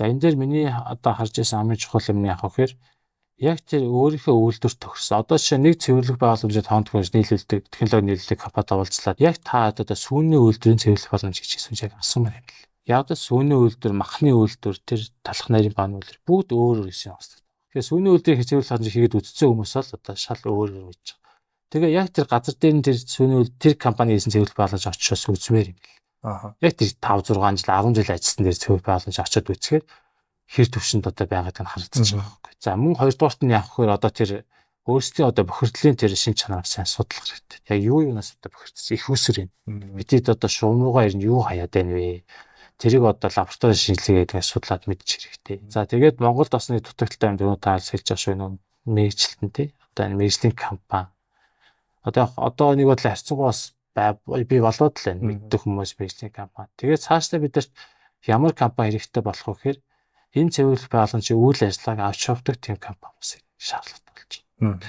За энэ дээр миний одоо харж байсан хамгийн чухал юм нь яг гэхээр яг тэр өөрийнхөө үйлдвэр тохирсон. Одоо жишээ нэг цэвэрлэх байгууламжид хондгоос нийлүүлдэг технологи нийлүүлдэг компанитай уулзлаад яг та одоо сүүний үйлдвэрийн цэвэрлэх боломж гэж хэлсэн яг асуумаар юм л. Яг одоо сүүний үйлдвэр, махны үйлдвэр, тэр талах нарийн бааны үйлдвэр бүгд өөр өөр юм байна. Тэгэхээр сүүний үйлдвэрийн цэвэрлэх боломж хийгээд үтцсэн хүмүүс бол одоо шал өөр өөр байж байгаа. Тэгээ яг тэр газар дээр нь тэр сүүний тэр компани хийсэн цэвэрлэх байгууламж очиос үзмээр юм бэл. Яг тэр 5 6 жил 10 жил ажилласан дээр цэвэрлэх байгууламж очиод үзэхээр хэр төвшөнд одоо байгааг нь харагдаж байгаа байхгүй. За мөн хоёрдугаарт нь яг хөөр одоо тэр өөрсдийн одоо бохирдлын тэр шин чанараар сайн судлах хэрэгтэй. Яг юу юунаас одоо бохирдож их үсэр юм. Бидэд одоо шуум руугаа ирнэ юу хаяад байна вэ? Тэрийг одоо лаборатори шинжилгээгээд судлаад мэдчих хэрэгтэй. За тэгээд Монголд бас нэг дутагдaltaй юм дөрөв таас хэлж байгаа шүү нөө мэрэгчлэн тий. Одоо энэ мэрэгжлийн компани. Одоо нэг бодлоо харьцангуй бас би болоод л байна. Мэддэг хүмүүс мэрэгжлийн компани. Тэгээд цаашдаа бидэрт ямар компани хэрэгтэй болох вэ гэхээр энэ цэвэрлэх байгууламжийн үйл ажиллагааг авч явдаг тийм компани бас шаардлагатай болж байна.